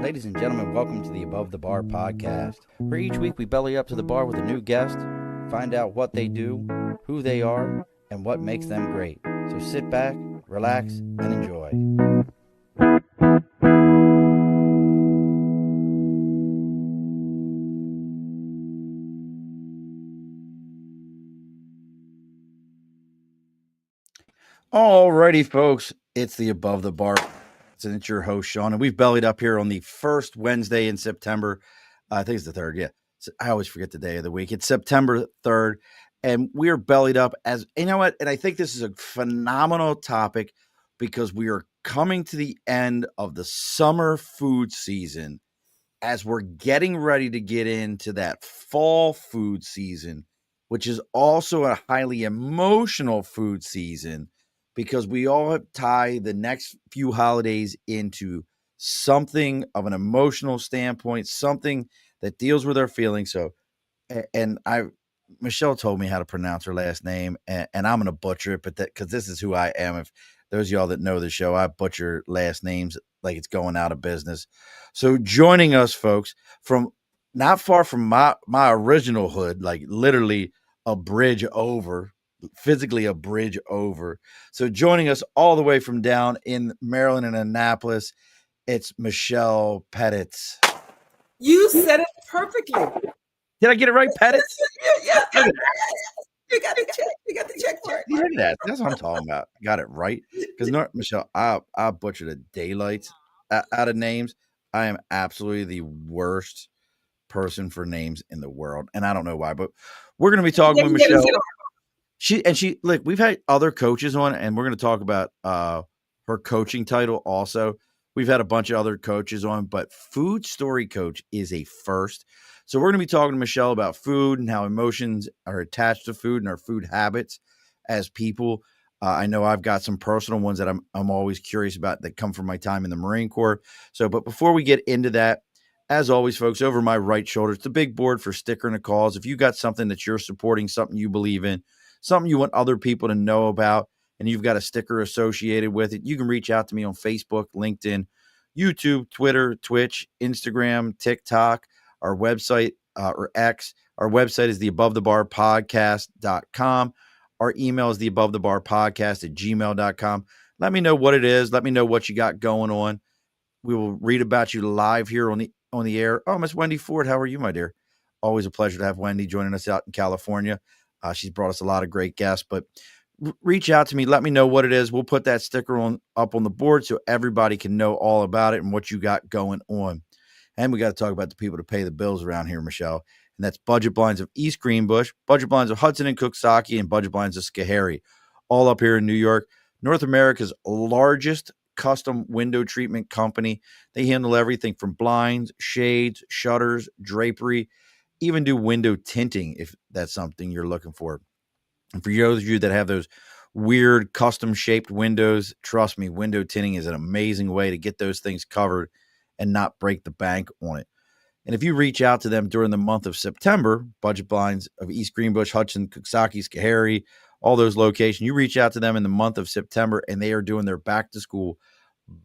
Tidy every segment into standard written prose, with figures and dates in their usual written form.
Ladies and gentlemen, welcome to the Above the Bar podcast, where each week we belly up to the bar with a new guest, find out what they do, who they are, and what makes them great. So sit back, relax, and enjoy. Alrighty, folks, it's the Above the Bar. And it's your host, Sean, and we've bellied up here on the first Wednesday in September. I think it's the 3rd. Yeah. I always forget the day of the week. It's September 3rd, and we're bellied up as, you know what? And I think this is a phenomenal topic because we are coming to the end of the summer food season as we're getting ready to get into that fall food season, which is also a highly emotional food season, because we all tie the next few holidays into something of an emotional standpoint, something that deals with our feelings. So, and Michelle told me how to pronounce her last name, and I'm going to butcher it, but because this is who I am. If those of y'all that know the show, I butcher last names like it's going out of business. So joining us, folks, from not far from my original hood, like literally a bridge over, physically a bridge over. So joining us all the way from down in Maryland and Annapolis, it's Michelle Petties. You said it perfectly. Did I get it right, Petties? Yes. You got the check. You got the check for it. Look at that. That's what I'm talking about. Got it right. Because Michelle, I butchered the daylights out of names. I am absolutely the worst person for names in the world, and I don't know why. But we're going to be talking with Michelle. Look, we've had other coaches on, and we're going to talk about her coaching title also. We've had a bunch of other coaches on, but Food Story Coach is a first. So we're going to be talking to Michelle about food and how emotions are attached to food and our food habits as people. I know I've got some personal ones that I'm always curious about that come from my time in the Marine Corps. So, but before we get into that, as always, folks, over my right shoulder, it's the big board for sticker and a cause. If you got something that you're supporting, something you believe in, something you want other people to know about, and you've got a sticker associated with it, you can reach out to me on Facebook, LinkedIn, YouTube, Twitter, Twitch, Instagram, TikTok, our website, or X. Our website is theabovethebarpodcast.com. Our email is theabovethebarpodcast@gmail.com. Let me know what it is. Let me know what you got going on. We will read about you live here on the air. Oh, Miss Wendy Ford, how are you, my dear? Always a pleasure to have Wendy joining us out in California. She's brought us a lot of great guests, but reach out to me. Let me know what it is. We'll put that sticker up on the board so everybody can know all about it and what you got going on. And we got to talk about the people to pay the bills around here, Michelle. And that's Budget Blinds of East Greenbush, Budget Blinds of Hudson and Cooksaki, and Budget Blinds of Schoharie, all up here in New York. North America's largest custom window treatment company. They handle everything from blinds, shades, shutters, drapery, even do window tinting if that's something you're looking for. And for those of you that have those weird custom-shaped windows, trust me, window tinting is an amazing way to get those things covered and not break the bank on it. And if you reach out to them during the month of September, Budget Blinds of East Greenbush, Hudson, Cooksaki, Schoharie, all those locations, you reach out to them in the month of September, and they are doing their back-to-school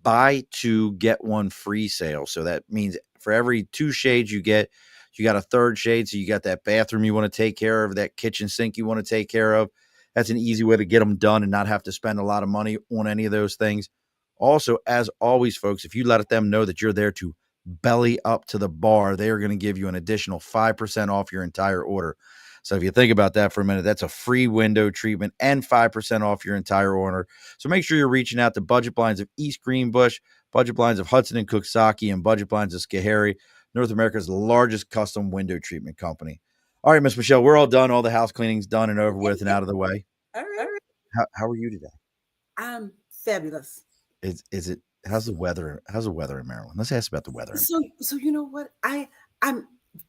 buy two, get one free sale. So that means for every 2 shades you get, you got a 3rd shade. So you got that bathroom you want to take care of, that kitchen sink you want to take care of. That's an easy way to get them done and not have to spend a lot of money on any of those things. Also, as always, folks, if you let them know that you're there to belly up to the bar, they are going to give you an additional 5% off your entire order. So if you think about that for a minute, that's a free window treatment and 5% off your entire order. So make sure you're reaching out to Budget Blinds of East Greenbush, Budget Blinds of Hudson and Cooksaki, and Budget Blinds of Schoharie, North America's largest custom window treatment company. All right, Miss Michelle, we're all done. All the house cleaning's done and over with and out of the way. All right. How are you today? I'm fabulous. Is it? How's the weather? How's the weather in Maryland? Let's ask about the weather. So you know what? I'm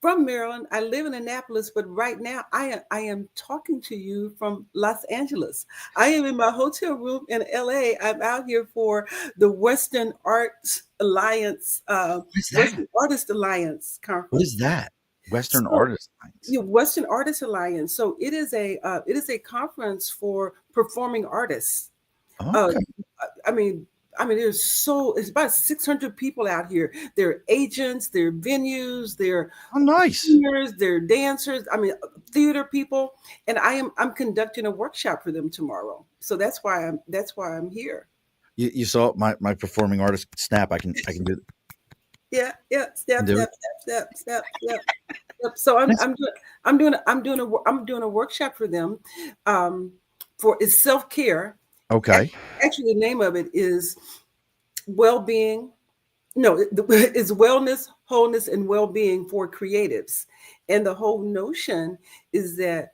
from Maryland. I live in Annapolis, but right now I am talking to you from Los Angeles. I am in my hotel room in LA. I'm out here for the Western Arts Alliance, Western Artist Alliance conference. What is that? Western Artist Alliance. Yeah, Western Artist Alliance. So it is a conference for performing artists. Okay. I mean, I mean, it's about 600 people out here. They're agents, they're venues, they're Oh, nice. singers, they're dancers. I mean, theater people, and I'm conducting a workshop for them tomorrow. So that's why I'm here. You saw my performing artist snap. I can Yeah, yeah. can Step, do step, it. step, step, step, step. Yep. So That's I'm doing a workshop for them, um, for it's self care. okay. Actually, the name of it is well being. No, it's wellness, wholeness, and well being for creatives. And the whole notion is that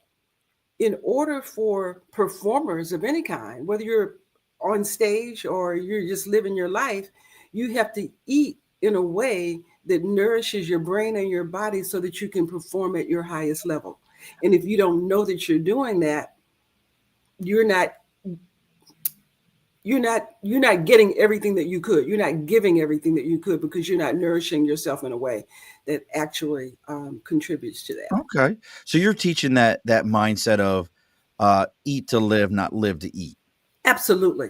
in order for performers of any kind, whether you're on stage or you're just living your life, you have to eat in a way that nourishes your brain and your body so that you can perform at your highest level. And if you don't know that you're doing that, you're not you're not getting everything that you could. You're not giving everything that you could because you're not nourishing yourself in a way that actually contributes to that. Okay. So you're teaching that mindset of eat to live, not live to eat. Absolutely,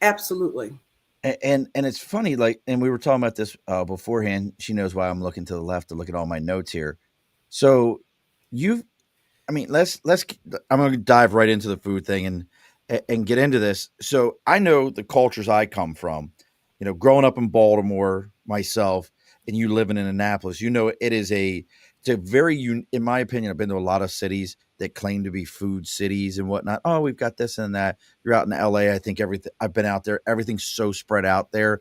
absolutely. And it's funny, like, and we were talking about this beforehand. She knows why I'm looking to the left to look at all my notes here. So you've, I mean, let's. I'm going to dive right into the food thing and get into this. So I know the cultures I come from. You know, growing up in Baltimore myself, and you living in Annapolis, you know, it's a very in my opinion. I've been to a lot of cities that claim to be food cities and whatnot. Oh, we've got this and that. You're out in LA. I think everything. I've been out there. Everything's so spread out there.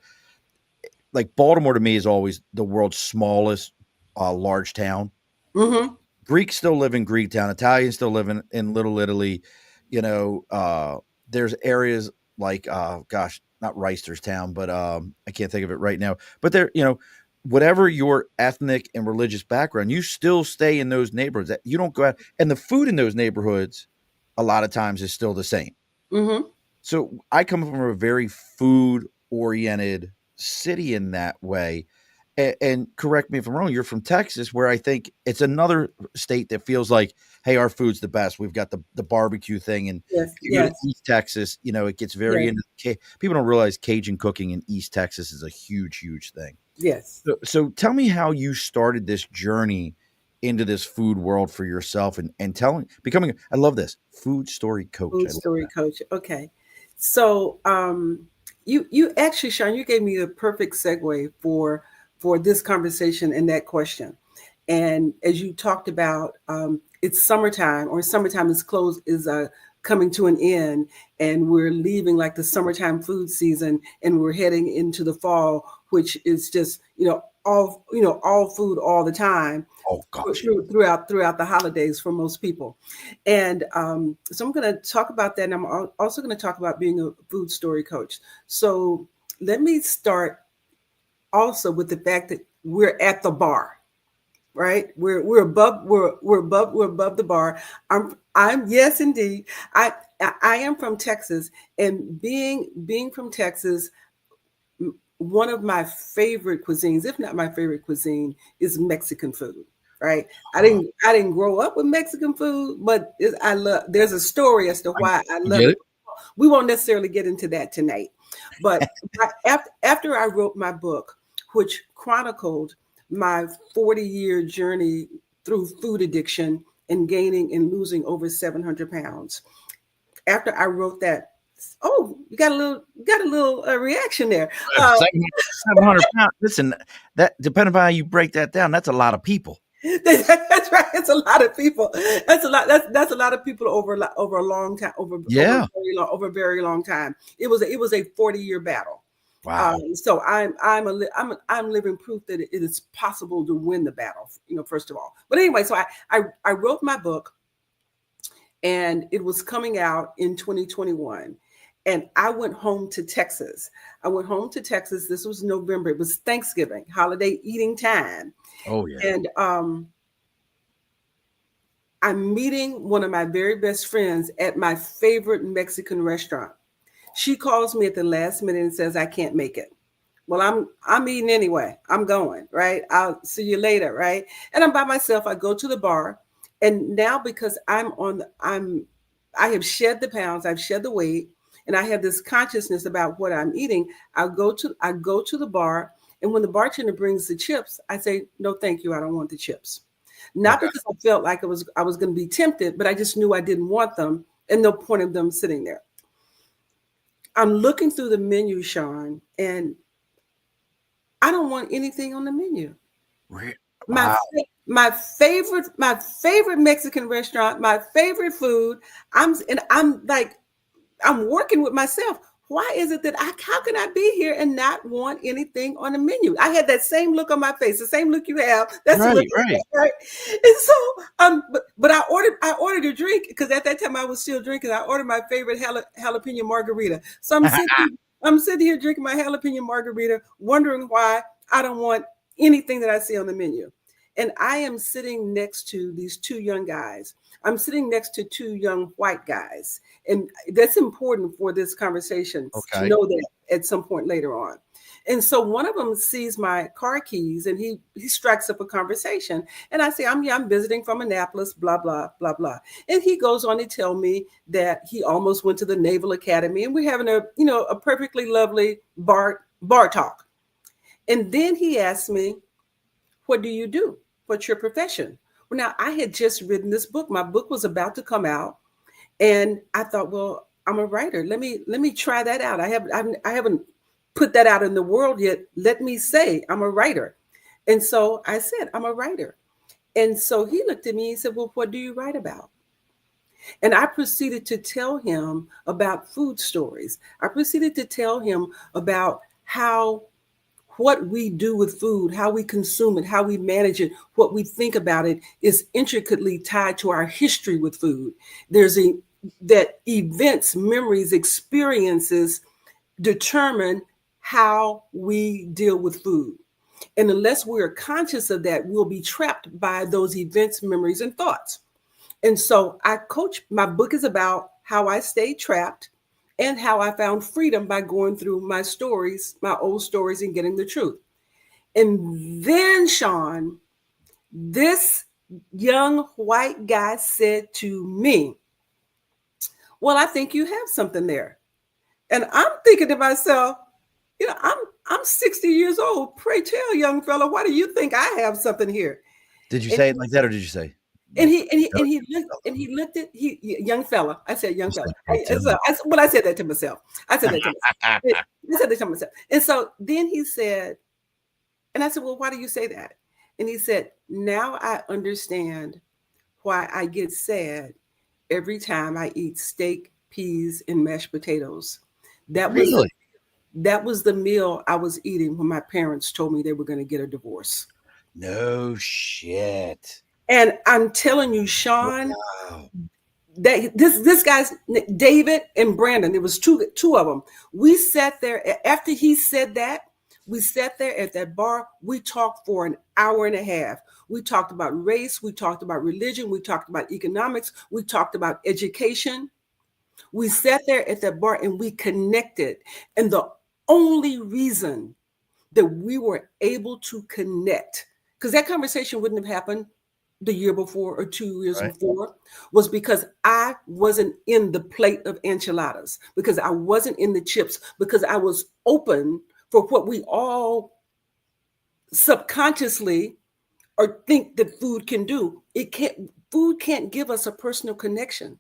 Like Baltimore to me is always the world's smallest large town. Mm-hmm. Greeks still live in Greektown. Italians still live in Little Italy. You know, there's areas like, gosh, not Reisterstown, but I can't think of it right now. But there, you know, whatever your ethnic and religious background, you still stay in those neighborhoods. That you don't go out, and the food in those neighborhoods, a lot of times, is still the same. Mm-hmm. So I come from a very food oriented city in that way. And correct me if I'm wrong, you're from Texas, where I think it's another state that feels like, hey, our food's the best. We've got the barbecue thing. And Yes, if you go to yes, East Texas, you know, it gets very yes, into people don't realize Cajun cooking in East Texas is a huge, huge thing. yes. So tell me how you started this journey into this food world for yourself and becoming, I love this, food story coach. I Food love story that. coach. Okay. So you actually, Sean, you gave me a perfect segue for this conversation and that question. And as you talked about, it's summertime, or summertime is close is coming to an end, and we're leaving like the summertime food season, and we're heading into the fall, which is just all food all the time Oh gosh. throughout the holidays for most people. And so I'm going to talk about that. And I'm also going to talk about being a food story coach. So let me start also with the fact that we're at the bar, right? We're above the bar. I'm yes indeed. I am from Texas, and being from Texas, one of my favorite cuisines, if not my favorite cuisine, is Mexican food. Right? I Uh, didn't I didn't grow up with Mexican food, but I love. There's a story as to I, why I I love get it. it. We won't necessarily get into that tonight. But after I wrote my book, which chronicled my 40-year journey through food addiction and gaining and losing over 700 pounds, after I wrote that, oh, you got a little reaction there. Uh, 700 pounds. Listen, that depending on how you break that down, that's a lot of people. That's right. It's a lot of people. That's a lot. That's a lot of people over a long time. Yeah. Over a very long time. It was a 40-year battle. Wow. So I'm living proof that it is possible to win the battle. First of all. But anyway, so I wrote my book, and it was coming out in 2021. And I went home to Texas. This was November. It was Thanksgiving, holiday eating time. Oh yeah. And I'm meeting one of my very best friends at my favorite Mexican restaurant. She calls me at the last minute and says, I can't make it. Well, I'm eating anyway. I'm going, right? I'll see you later, right? And I'm by myself. I go to the bar. And now, because I have shed the pounds, I've shed the weight, and I have this consciousness about what I'm eating, I go to the bar, and when the bartender brings the chips, I say, "No, thank you. I don't want the chips." Not Okay. because I felt like I was going to be tempted, but I just knew I didn't want them, and no point of them sitting there. I'm looking through the menu, Sean, and I don't want anything on the menu. My Wow. my favorite Mexican restaurant, my favorite food. I'm like, I'm working with myself. Why is it that how can I be here and not want anything on the menu? I had that same look on my face, the same look you have. That's the look Right, I right. have, right? And so, but I ordered a drink because at that time I was still drinking. I ordered my favorite jalapeno margarita. So I'm sitting here drinking my jalapeno margarita, wondering why I don't want anything that I see on the menu. And I am sitting next to these two young guys. I'm sitting next to two young white guys, and that's important for this conversation to Okay. know that at some point later on. And so one of them sees my car keys, and he strikes up a conversation. And I say, I'm visiting from Annapolis, blah blah blah blah. And he goes on to tell me that he almost went to the Naval Academy, and we're having a perfectly lovely bar talk. And then he asked me, "What do you do? What's your profession?" Well, now I had just written this book. My book was about to come out, and I thought, well, I'm a writer. Let me try that out. I haven't put that out in the world yet. Let me say I'm a writer. And so I said, I'm a writer. And so he looked at me and said, "Well, what do you write about?" And I proceeded to tell him about food stories. I proceeded to tell him about how what we do with food, how we consume it, how we manage it, what we think about it is intricately tied to our history with food. There's a that events, memories, experiences determine how we deal with food. And unless we're conscious of that, we'll be trapped by those events, memories, and thoughts. And so my book is about how I stayed trapped and how I found freedom by going through my stories, my old stories, and getting the truth. And then, Sean, this young white guy said to me, "Well, I think you have something there." And I'm thinking to myself, I'm 60 years old. Pray tell, young fella, why do you think I have something here? Did you And say it like that, or did you say, and like, he and he "No, and he looked and he looked at young fella. I said young you fella. said pray tell"? Well, I said that to myself. I said that to myself. I said that to myself. And so then he said, and I said, "Well, why do you say that?" And he said, "Now I understand why I get sad every time I eat steak, peas, and mashed potatoes. That was the Really? that was the meal I was eating when my parents told me they were going to get a divorce." No shit. And I'm telling you, Sean, Wow. that this guy's David and Brandon. There was two of them. We sat there after he said that. We sat there at that bar. We talked for an hour and a half. We talked about race. We talked about religion. We talked about economics. We talked about education. We sat there at that bar and we connected. And the only reason that we were able to connect, because that conversation wouldn't have happened the year before or 2 years Right. before, was because I wasn't in the plate of enchiladas, because I wasn't in the chips, because I was open for what we all subconsciously or think that food can do. Food can't give us a personal connection.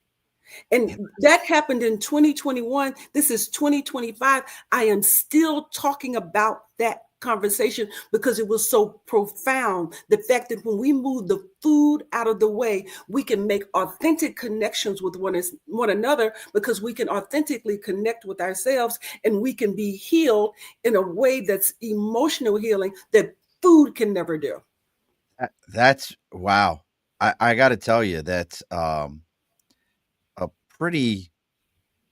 Yeah. And that happened in 2021. This is 2025. I am still talking about that conversation because it was so profound. The fact that when we move the food out of the way, we can make authentic connections with one another, because we can authentically connect with ourselves, and we can be healed in a way that's emotional healing that food can never do. That's wow. I gotta tell you, that's, a pretty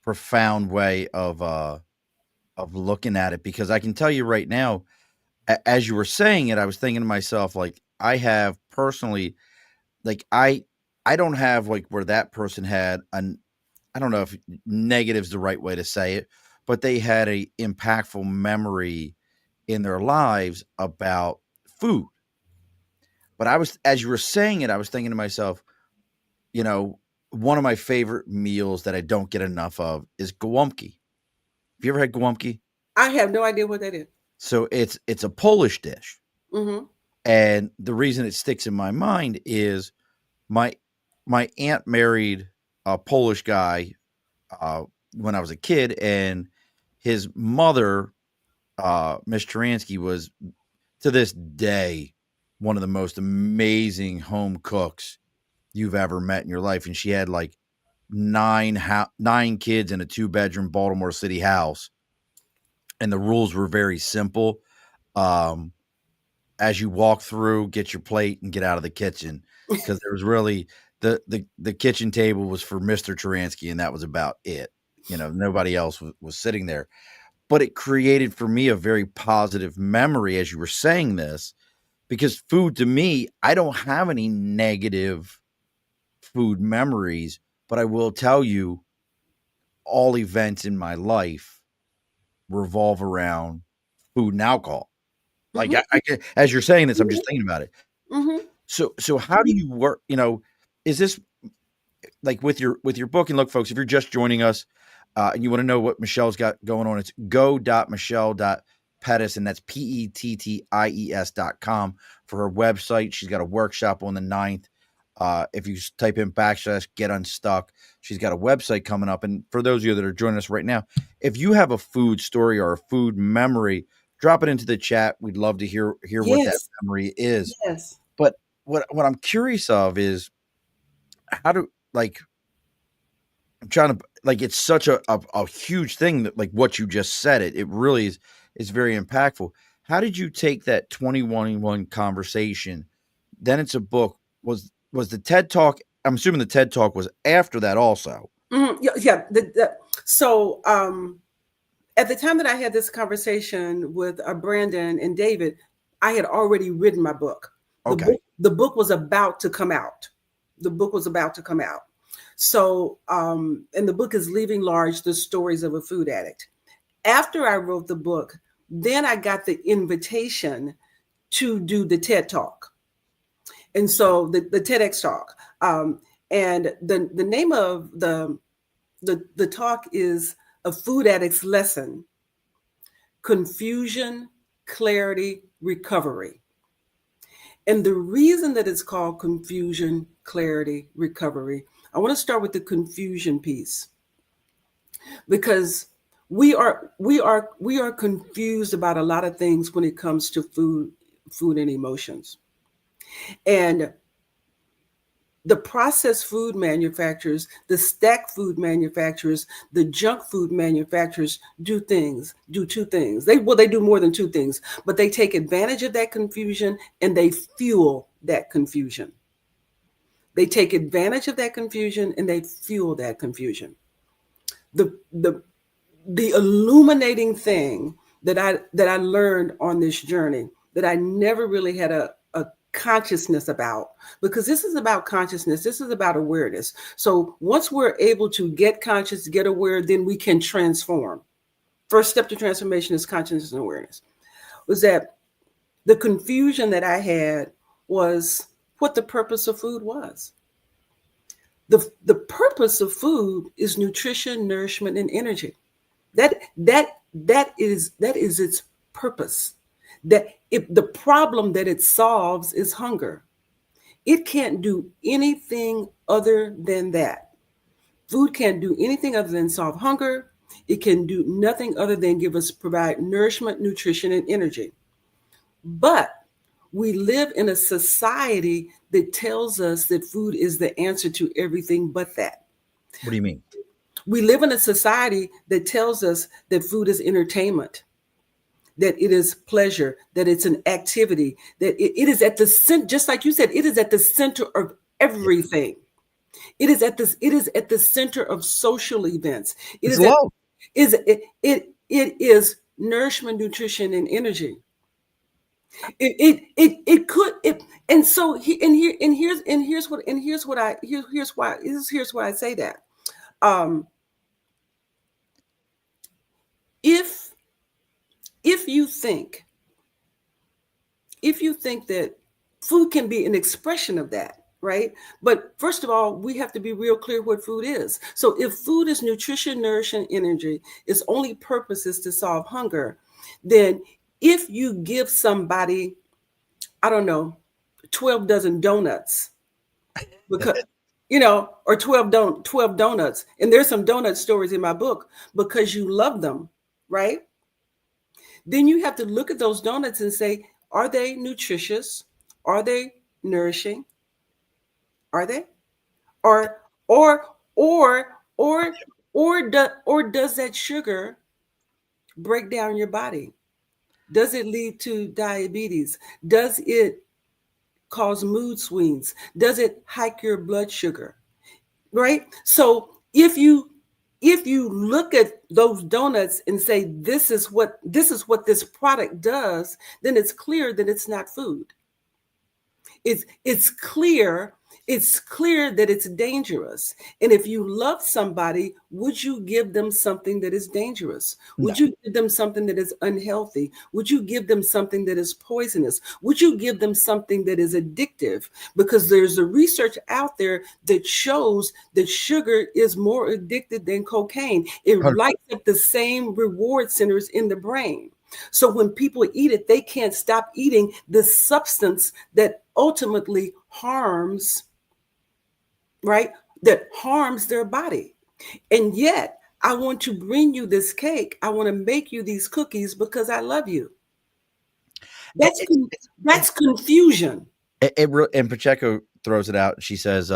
profound way of looking at it, because I can tell you right now, as you were saying it, I was thinking to myself, like, I have personally, like, I don't have, like, where that person had an I don't know if negative's the right way to say it, but they had a impactful memory in their lives about food. But as you were saying it, I was thinking to myself, you know, one of my favorite meals that I don't get enough of is gołąbki. Have you ever had gołąbki? I have no idea what that is. So it's a Polish dish. Mm-hmm. And the reason it sticks in my mind is my my aunt married a Polish guy uh, when I was a kid, and his mother, Miss Taransky, was to this day one of the most amazing home cooks you've ever met in your life. And she had like nine kids in a 2-bedroom Baltimore City house, and the rules were very simple. Um, as you walk through, get your plate and get out of the kitchen, because there was really the kitchen table was for Mr. Taransky, and that was about it. Nobody else was sitting there. But it created for me a very positive memory as you were saying this, because food to me, I don't have any negative food memories, but I will tell you all events in my life revolve around food and alcohol. Like as you're saying this, I'm just thinking about it. Mm-hmm. So how do you work? Is this like with your book? And look, folks, if you're just joining us and you want to know what Michelle's got going on, it's go.michelle.pettis, and that's PETTIES.com for her website. She's got a workshop on the 9th. If you type in /get unstuck, she's got a website coming up. And for those of you that are joining us right now, if you have a food story or a food memory, drop it into the chat. We'd love to hear what that Yes. memory is. Yes. But what I'm curious of is how do like I'm trying to like it's such a huge thing that like what you just said, it really is very impactful. How did you take that 2021 conversation? Then it's a book. Was the TED Talk? I'm assuming the TED Talk was after that also. Mm-hmm. Yeah. Yeah. So at the time that I had this conversation with Brandon and David, I had already written my book. Okay. The book was about to come out. The book was about to come out. So, and the book is Leaving Large: The Stories of a Food Addict. After I wrote the book, then I got the invitation to do the TED Talk. And so the TEDx talk. And the name of the talk is A Food Addict's Lesson: Confusion, Clarity, Recovery. And the reason that it's called Confusion, Clarity, Recovery, I want to start with the confusion piece, because we are confused about a lot of things when it comes to food and emotions. And the processed food manufacturers, the stacked food manufacturers, the junk food manufacturers do two things. They do more than two things, but they take advantage of that confusion and they fuel that confusion. They take advantage of that confusion and they fuel that confusion. The the the illuminating thing that I learned on this journey, that I never really had a consciousness about, because this is about consciousness, this is about awareness. So once we're able to get conscious, get aware, then we can transform. First step to transformation is consciousness and awareness. Was that the confusion that I had was what the purpose of food was. The purpose of food is nutrition, nourishment, and energy. That is its purpose. That if the problem that it solves is hunger, it can't do anything other than that. Food can't do anything other than solve hunger. It can do nothing other than provide nourishment, nutrition, and energy. But we live in a society that tells us that food is the answer to everything but that. What do you mean? We live in a society that tells us that food is entertainment, that it is pleasure, that it's an activity, that it is at the center, just like you said, it is at the center of everything. It is at the center of social events. It's love. It is nourishment, nutrition, and energy. It could it and so here's why I say that. Um, if if you think that food can be an expression of that, right? But first of all, we have to be real clear what food is. So if food is nutrition, nourishing, energy, its only purpose is to solve hunger, then if you give somebody, I don't know, 12 dozen donuts, because or 12 donuts, and there's some donut stories in my book, because you love them, right? Then you have to look at those donuts and say, are they nutritious? Are they nourishing? Are they? Or or or or or does that sugar break down your body? Does it lead to diabetes? Does it cause mood swings? Does it hike your blood sugar? Right? So if you look at those donuts and say this is what this product does, then it's clear that it's not food. It's clear, that it's dangerous. And if you love somebody, would you give them something that is dangerous? No. Would you give them something that is unhealthy? Would you give them something that is poisonous? Would you give them something that is addictive? Because there's a research out there that shows that sugar is more addictive than cocaine. It 100%. lights up the same reward centers in the brain. So when people eat it, they can't stop eating this substance that ultimately harms, right? That harms their body. And yet, I want to bring you this cake. I want to make you these cookies because I love you. That's confusion. And Pacheco throws it out. She says,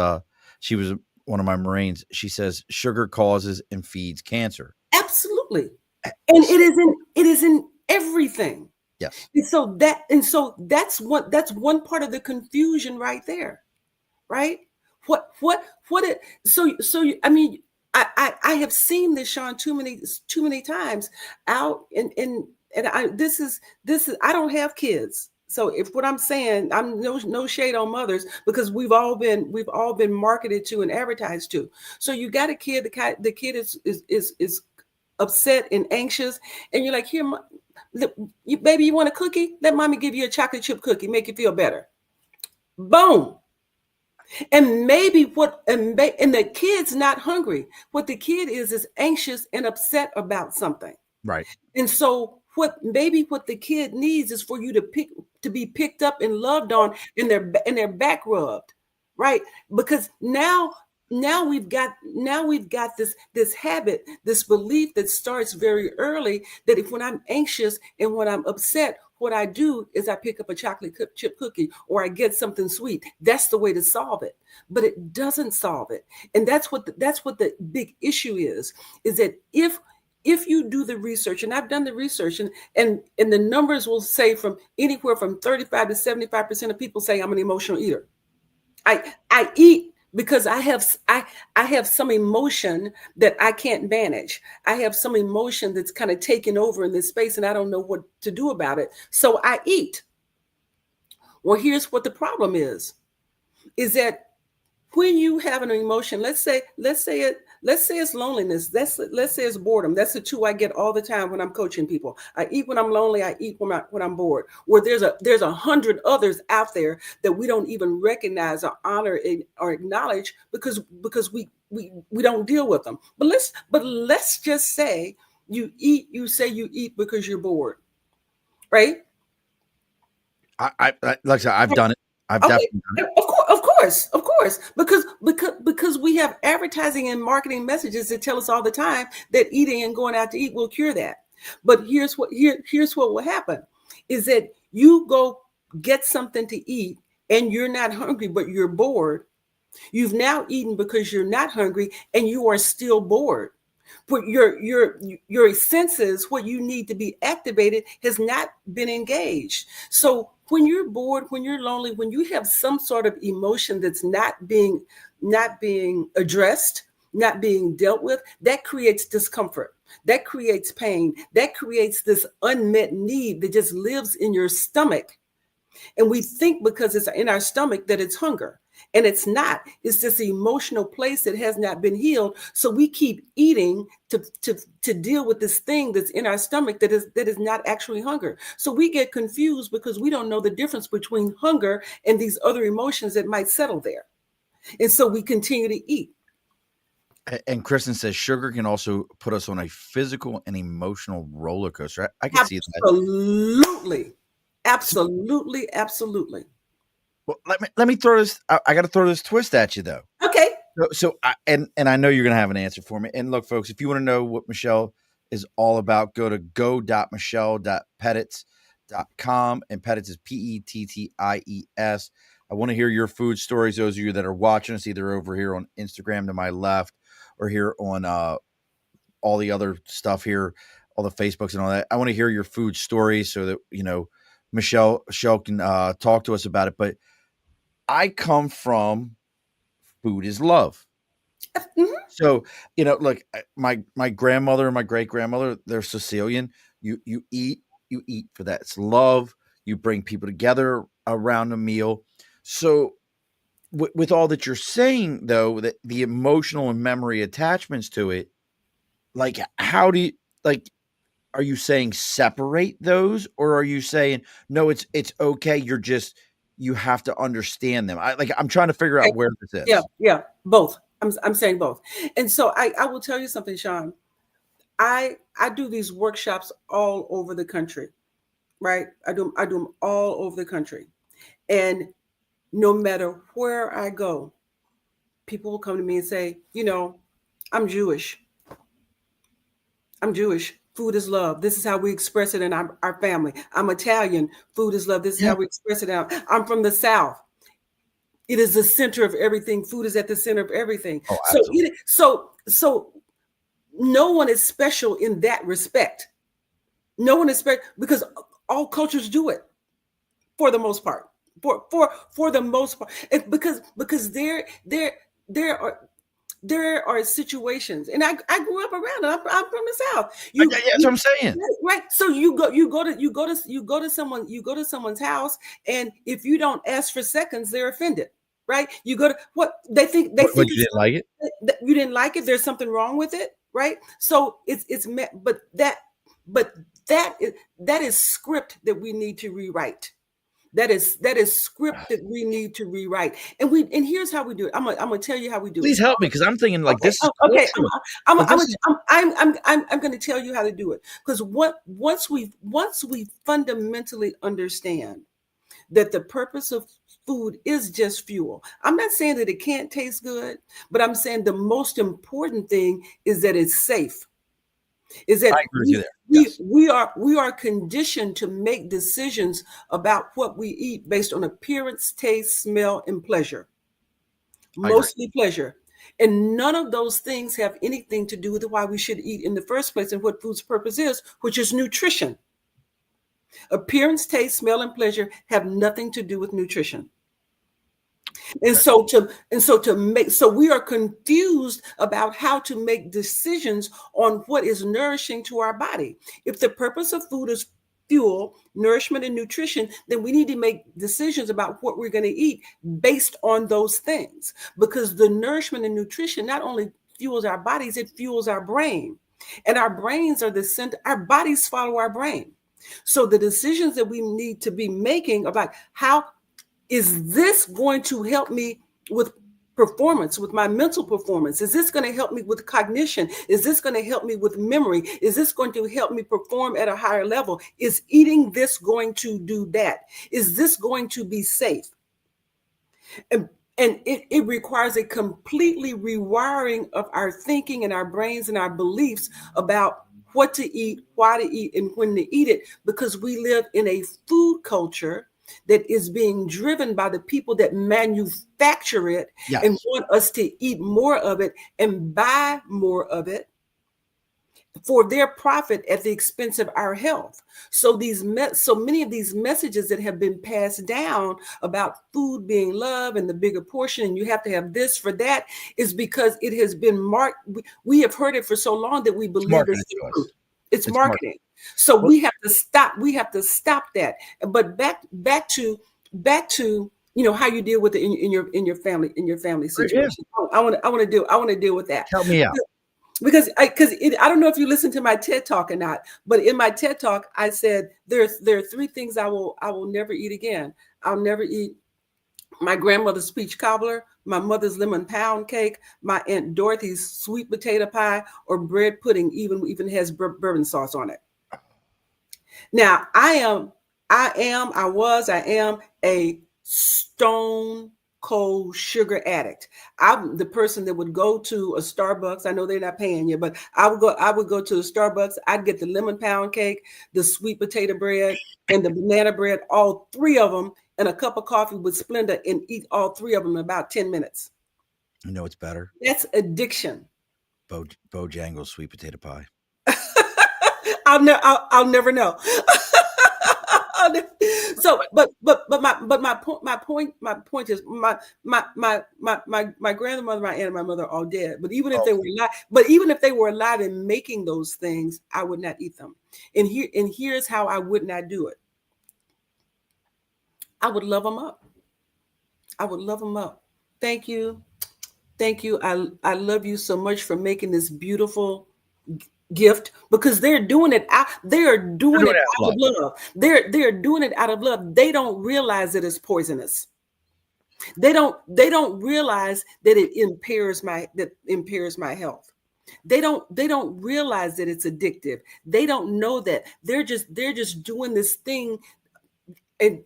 she was one of my Marines. She says, sugar causes and feeds cancer. Absolutely. And it is in everything. Yes. And so that's one part of the confusion right there. Right? I mean, I have seen this, Sean, too many times out and this is I don't have kids. So if what I'm saying, I'm no shade on mothers, because we've all been marketed to and advertised to. So you got a kid, the kid is upset and anxious, and you're like, here, baby, you want a cookie? Let mommy give you a chocolate chip cookie, make you feel better. Boom. And maybe and the kid's not hungry. What the kid is anxious and upset about something. Right. And so what the kid needs is for you to be picked up and loved on, and their back rubbed, right? Because now we've got this habit, this belief that starts very early, that when I'm anxious and when I'm upset, what I do is I pick up a chocolate chip cookie, or I get something sweet. That's the way to solve it. But it doesn't solve it. And that's what the big issue is that if you do the research, and I've done the research, and the numbers will say from anywhere from 35 to 75% of people say I'm an emotional eater. I eat because I have some emotion that I can't manage. I have some emotion that's kind of taken over in this space, and I don't know what to do about it. So I eat. Well, here's what the problem is that when you have an emotion, let's say it's loneliness. Let's say it's boredom. That's the two I get all the time when I'm coaching people. I eat when I'm lonely. I eat when I'm bored. Where there's 100 others out there that we don't even recognize or honor or acknowledge because we don't deal with them. But let's just say you eat. You say you eat because you're bored, right? I like I said, I've done it. I've definitely done it. Of course, because we have advertising and marketing messages that tell us all the time that eating and going out to eat will cure that. But here's what will happen is that you go get something to eat and you're not hungry, but you're bored. You've now eaten because you're not hungry and you are still bored. But your senses, what you need to be activated, has not been engaged. So when you're bored, when you're lonely, when you have some sort of emotion that's not being addressed, not being dealt with, that creates discomfort. That creates pain. That creates this unmet need that just lives in your stomach. And we think because it's in our stomach that it's hunger. And it's not. It's this emotional place that has not been healed. So we keep eating to deal with this thing that's in our stomach that is not actually hunger. So we get confused because we don't know the difference between hunger and these other emotions that might settle there. And so we continue to eat. And Kristen says sugar can also put us on a physical and emotional roller coaster. I can see that. Absolutely. Absolutely. Absolutely. Well, let me throw this. I got to throw this twist at you though. Okay. And I know you're going to have an answer for me. And look, folks, if you want to know what Michelle is all about, go to go.michelle.petties.com, and Petties is Petties. I want to hear your food stories. Those of you that are watching us either over here on Instagram to my left or here on all the other stuff here, all the Facebooks and all that. I want to hear your food stories so that, Michelle can talk to us about it. But I come from food is love. Mhm. So, look, my grandmother and my great grandmother, they're Sicilian. You eat for that. It's love. You bring people together around a meal. So, with all that you're saying, though, that the emotional and memory attachments to it, like, how do you like? Are you saying separate those, or are you saying no? It's okay. You have to understand them. I'm trying to figure Okay. out where this Yeah. is. Yeah. Both. I'm saying both. And so I will tell you something, Sean. I do these workshops all over the country, right? I do them all over the country. And no matter where I go, people will come to me and say, I'm Jewish. I'm Jewish. Food is love. This is how we express it in our family. I'm Italian. Food is love. This is Yeah. how we express it out. I'm from the South. It is the center of everything. Food is at the center of everything. Oh, So, absolutely. so no one is special in that respect. No one is special because all cultures do it for the most part. For the most part, because there are situations, and I grew up around it. I'm from the South. That's what I'm saying. Right. So you go to someone's house, and if you don't ask for seconds, they're offended. Right. You go to what they think What, you didn't like it? you didn't like it. There's something wrong with it. Right. So but that is script that we need to rewrite. That is script that we need to rewrite. And here's how we do it. I'm gonna tell you how we do Please it. help me, because I'm thinking like Okay, this is okay. cultural. I'm going to tell you how to do it, because once we fundamentally understand that the purpose of food is just fuel. I'm not saying that it can't taste good, but I'm saying the most important thing is that it's safe. Is that I agree with you there. Yes. we are conditioned to make decisions about what we eat based on appearance, taste, smell, and pleasure. Mostly pleasure. And none of those things have anything to do with why we should eat in the first place and what food's purpose is, which is nutrition. Appearance, taste, smell, and pleasure have nothing to do with nutrition. And so we are confused about how to make decisions on what is nourishing to our body. If the purpose of food is fuel, nourishment, and nutrition, then we need to make decisions about what we're going to eat based on those things. Because the nourishment and nutrition not only fuels our bodies, it fuels our brain. And our brains are the center, our bodies follow our brain. So the decisions that we need to be making about how is this going to help me with performance, with my mental performance? Is this going to help me with cognition? Is this going to help me with memory? Is this going to help me perform at a higher level? Is eating this going to do that? Is this going to be safe? And it requires a completely rewiring of our thinking and our brains and our beliefs about what to eat, why to eat, and when to eat it, because we live in a food culture that is being driven by the people that manufacture it. Yes. And want us to eat more of it and buy more of it for their profit at the expense of our health. So so many of these messages that have been passed down about food being love and the bigger portion, and you have to have this for that, is because it has been marked. We have heard it for so long that we believe it's marketing. So we have to stop. We have to stop that. But back to how you deal with it in your family situation. Yeah. I want to deal with that. Help me out. Because I don't know if you listened to my TED Talk or not, but in my TED Talk I said there are three things I will never eat again. I'll never eat my grandmother's peach cobbler, my mother's lemon pound cake, my Aunt Dorothy's sweet potato pie, or bread pudding even has bourbon sauce on it. Now, I am a stone cold sugar addict. I'm the person that would go to a Starbucks. I know they're not paying you, but I would go to the Starbucks. I'd get the lemon pound cake, the sweet potato bread, and the banana bread, all three of them, and a cup of coffee with Splenda, and eat all three of them in about 10 minutes. You know what's better? That's addiction. Bojangles sweet potato pie. I'll never know. So, but my point is my grandmother, my aunt, and my mother are all dead. But even if Oh, they were alive, and making those things, I would not eat them. And here's how I would not do it. I would love them up. I would love them up. Thank you. Thank you. I love you so much for making this beautiful gift, because they're they're doing doing it it out out of of love. love. They're doing it out of love. They don't realize that it's poisonous. They don't realize that it impairs my health. They don't realize that it's addictive. They don't know that. They're just doing this thing, and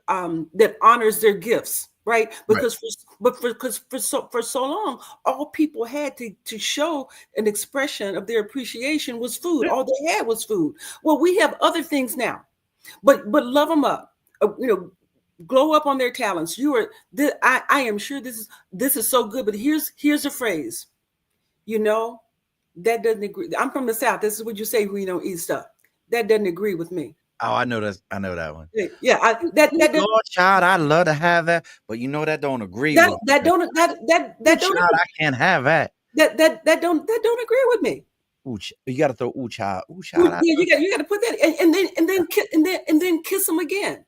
that honors their gifts, right? Right. Because for so long, all people had to show an expression of their appreciation was food. Yeah. All they had was food. Well, we have other things now, but love them up. Glow up on their talents. You are. I am sure this is so good. But here's a phrase. You know that doesn't agree. I'm from the South. This is what you say when you don't eat stuff. That doesn't agree with me. Oh, I know that. I know that one. Yeah, that Lord, child, I'd love to have that, but you know that don't agree that with that me. don't that that that don't Child, I can't have that. that don't agree with me. You got to throw child. Ooh, Child. yeah, you got to put that, and then kiss them again,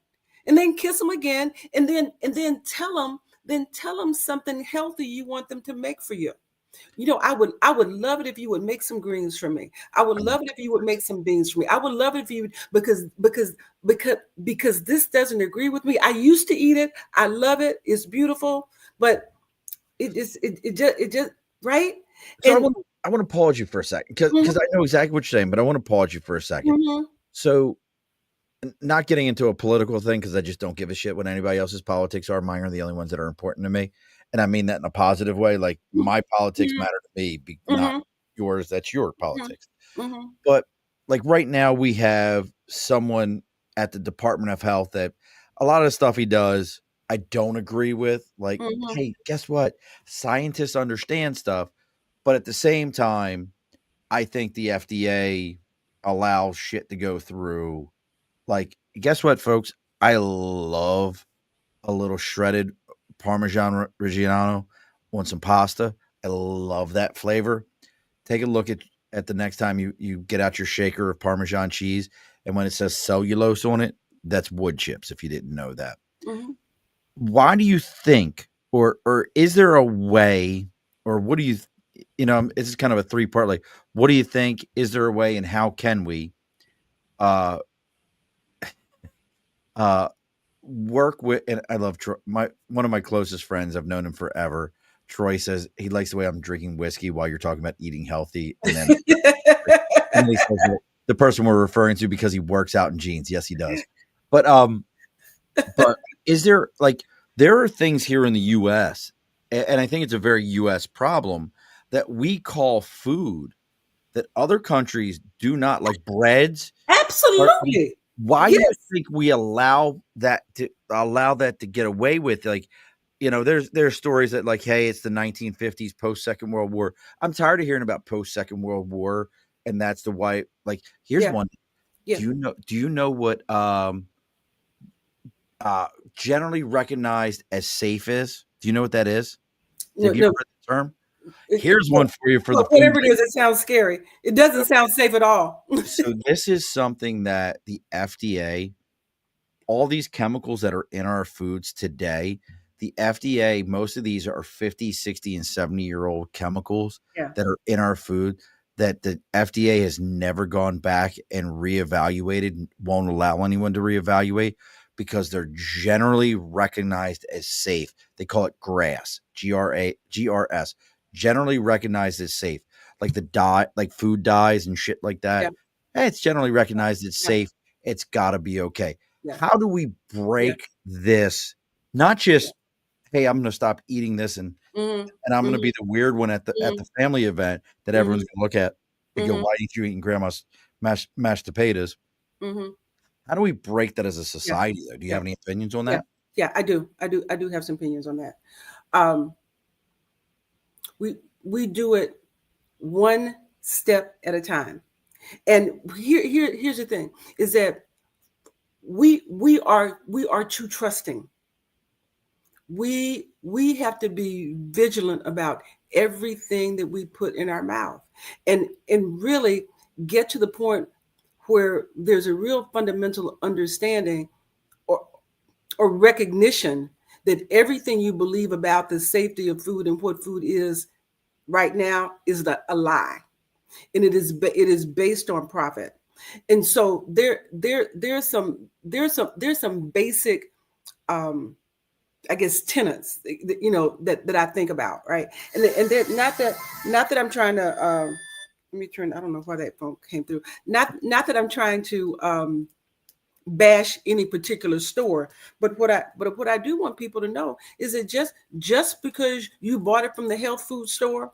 and then tell them something healthy you want them to make for you. I would love it if you would make some greens for me. I would I love love it if you would make some beans for me. I would love it if you, because this doesn't agree with me. I used to eat it. I love it. It's beautiful, but it just right. So And I want to pause you for a second because mhm, I know exactly what you're saying, but I want to pause you for a second. mhm, So not getting into a political thing because I just don't give a shit what anybody else's politics are. Mine are the only ones that are important to me, and I mean that in a positive way. Like my politics mhm, matter to me, not mhm, yours. That's your mhm, politics. mhm, But like right now, we have someone at the Department of Health that a lot of the stuff he does, I don't agree with. Like, mhm. hey, guess what? Scientists understand stuff, but at the same time, I think the FDA allows shit to go through. Like, guess what, folks? I love a little shredded Parmesan Reggiano on some pasta. I love that flavor. Take a look at the next time you get out your shaker of Parmesan cheese, and when it says cellulose on it, that's wood chips. If you didn't know that, Mhm. why do you think, or is there a way, or what do you, this is kind of a three part. Like, what do you think? Is there a way, and how can we, uh, uh, work with? And I love Troy. One of my closest friends. I've known him forever. Troy says he likes the way I'm drinking whiskey while you're talking about eating healthy, and then he says that the person we're referring to because he works out in jeans. Yes, he does. But but is there like there are things here in the US, and I think it's a very US problem that we call food that other countries do not, like breads. Absolutely. Why do you Yes. think we allow that to get away with? Like, there's stories that like, hey, it's the 1950s, post Second World War. I'm tired of hearing about post Second World War, and that's the why. Like, here's Yeah. one. Yeah. Do you know what uh generally recognized as safe is? Do you know what that is? No, Have you no. heard the term? Here's Well, one for you for the food. whatever it is, it sounds scary. It doesn't sound safe at all. So this is something that the FDA, all these chemicals that are in our foods today, the FDA, most of these are 50, 60, and 70-year-old chemicals Yeah. that are in our food that the FDA has never gone back and reevaluated, and won't allow anyone to reevaluate because they're generally recognized as safe. They call it GRAS, GRS, generally recognized as safe. Like the dye, like food dyes and shit like Yeah. that. It's generally recognized as Yeah. safe. It's got to be okay. Yeah. How do we Yeah. break this? Not Yeah. just, hey, I'm going to stop eating this Mhm. and I'm going to Mhm. be the weird one at the Mhm. family event that Mhm. everyone's going to look at and go, Mhm. "Why aren't you eating grandma's mashed potatoes?" Mhm. How do we break that as a Yeah. society, though? Do you Yeah. have any opinions on Yeah. that? Yeah. I do have some opinions on that. Um, we do it one step at a time. And here's the thing: is that we are too trusting. We have to be vigilant about everything that we put in our mouth, and really get to the point where there's a real fundamental understanding or or recognition that everything you believe about the safety of food and what food is right now is a lie, and it is based on profit. And so there's some basic, um I guess, tenets that I think about, right? And they're not that I'm trying to, let me turn. I don't know why that phone came through. Not that I'm trying to bash any particular store, but what I do want people to know is that just because you bought it from the health food store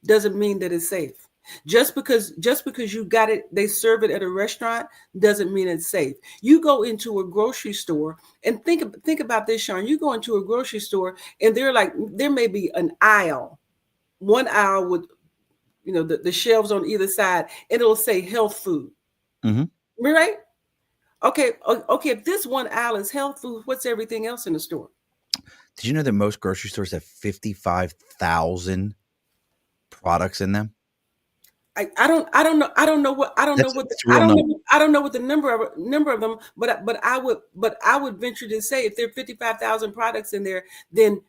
doesn't mean that it's safe. Just because you got it, they serve it at a restaurant, doesn't mean it's safe. You go into a grocery store and think about this, Sean. You go into a grocery store and there may be an aisle, one aisle with the shelves on either side, and it'll say health food, Mhm. right? Okay. If this one aisle is health food, what's everything else in the store? Did you know that most grocery stores have 55,000 products in them? That's a real number. I don't know what the number of them, but I would venture to say if there are 55,000 products in there, then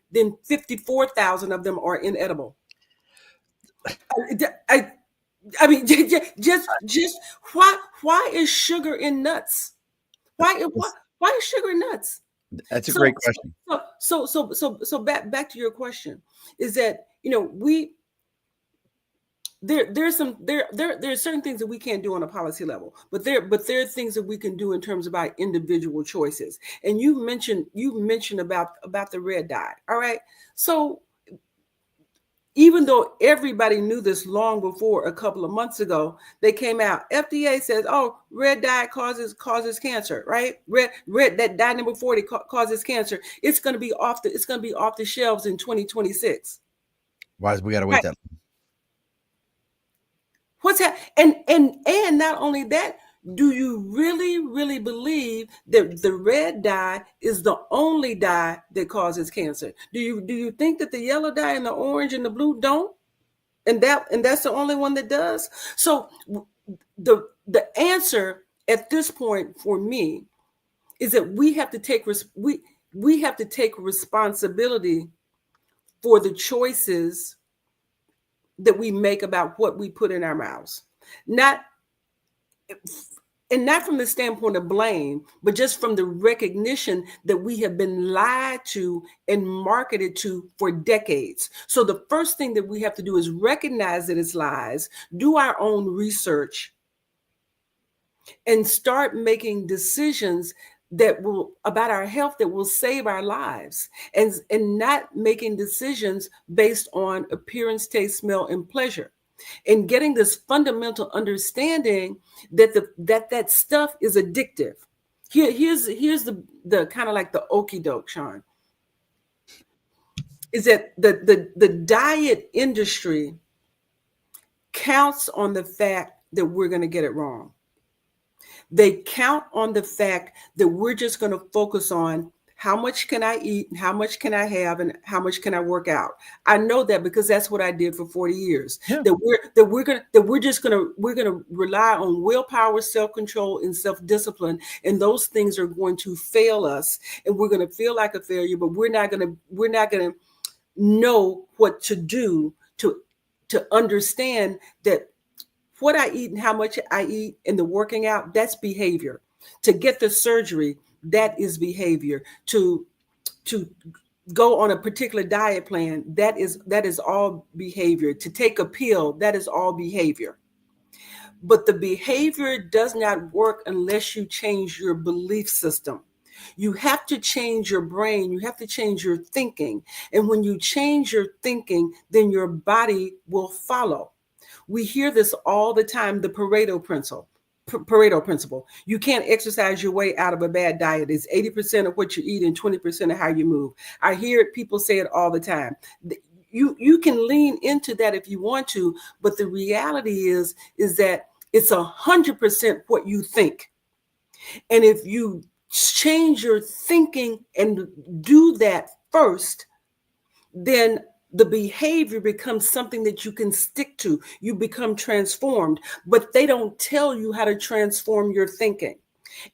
54,000 of them are inedible. I I mean, just why is sugar in nuts? Why is sugar in nuts? That's a So great question. back to your question, is that we there's certain things that we can't do on a policy level, but there are things that we can do in terms of our individual choices. And you mentioned about the red dye. All right. So even though everybody knew this long before, a couple of months ago, they came out. FDA says, "Oh, red dye causes cancer." Right? Red that dye number 40 causes cancer. It's going to be off the shelves in 2026. Why we gotta wait Right? that What's that? And not only that, do you really believe that the red dye is the only dye that causes cancer? Do you think that the yellow dye and the orange and the blue don't? And that's the only one that does. So the answer at this point for me is that we have to take responsibility for the choices that we make about what we put in our mouths. Not and not from the standpoint of blame, but just from the recognition that we have been lied to and marketed to for decades. So the first thing that we have to do is recognize that it's lies, do our own research, and start making decisions that will about our health that will save our lives, and not making decisions based on appearance, taste, smell, and pleasure, and getting this fundamental understanding that stuff is addictive. Here's the kind of like the okey doke, Sean, is that the diet industry counts on the fact that we're going to get it wrong. They count on the fact that we're just going to focus on how much can I eat, and how much can I have, and how much can I work out. I know that because that's what I did for 40 years. Yeah. That we're gonna rely on willpower, self-control, and self-discipline, and those things are going to fail us, and we're gonna feel like a failure, but we're not gonna know what to do to understand that what I eat and how much I eat and the working out, that's behavior. To get the surgery, that is behavior. To go on a particular diet plan, that is all behavior. To take a pill, that is all behavior. But the behavior does not work unless you change your belief system. You have to change your brain, you have to change your thinking. And when you change your thinking, then your body will follow. We hear this all the time, the Pareto principle. Pareto principle. You can't exercise your way out of a bad diet. It's 80% of what you eat and 20% of how you move. I hear people say it all the time. You can lean into that if you want to, but the reality is that it's 100% what you think. And if you change your thinking and do that first, then the behavior becomes something that you can stick to. You become transformed, but they don't tell you how to transform your thinking.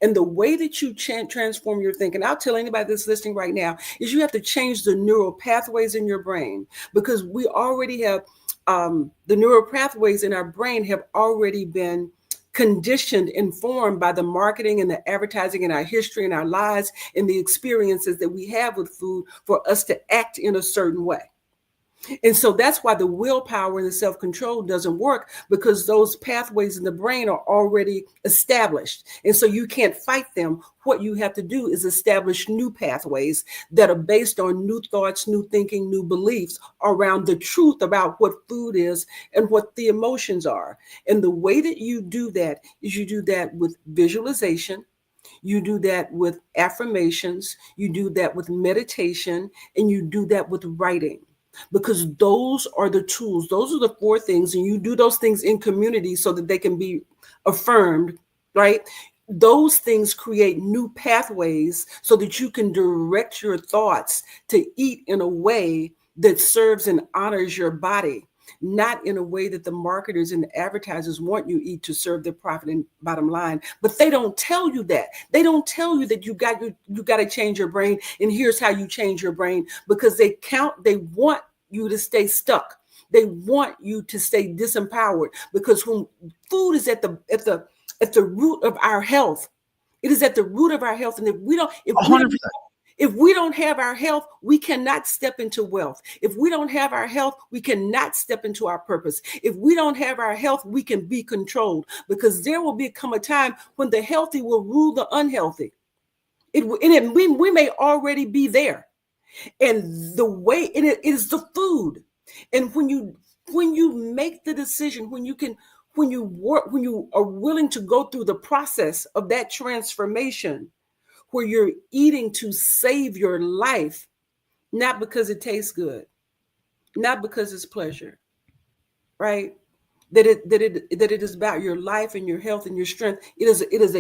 And the way that you transform your thinking, I'll tell anybody that's listening right now, is you have to change the neural pathways in your brain, because we already have the neural pathways in our brain have already been conditioned, informed by the marketing and the advertising and our history and our lives and the experiences that we have with food for us to act in a certain way. And so that's why the willpower and the self-control doesn't work, because those pathways in the brain are already established. And so you can't fight them. What you have to do is establish new pathways that are based on new thoughts, new thinking, new beliefs around the truth about what food is and what the emotions are. And the way that you do that is you do that with visualization. You do that with affirmations. You do that with meditation, and you do that with writing, because those are the tools. Those are the four things. And you do those things in community so that they can be affirmed, right? Those things create new pathways so that you can direct your thoughts to eat in a way that serves and honors your body, not in a way that the marketers and the advertisers want you to eat to serve their profit and bottom line. But they don't tell you that. They don't tell you that you got to change your brain, and here's how you change your brain, because they want you to stay stuck. They want you to stay disempowered, because when food is at the root of our health, it is at the root of our health. And if we don't, 100%. if we don't have our health, we cannot step into wealth. If we don't have our health, we cannot step into our purpose. If we don't have our health, we can be controlled, because there will become a time when the healthy will rule the unhealthy. We may already be there. And the way it is the food. And when you make the decision, when you are willing to go through the process of that transformation, where you're eating to save your life, not because it tastes good, not because it's pleasure, right? That it is about your life and your health and your strength. It is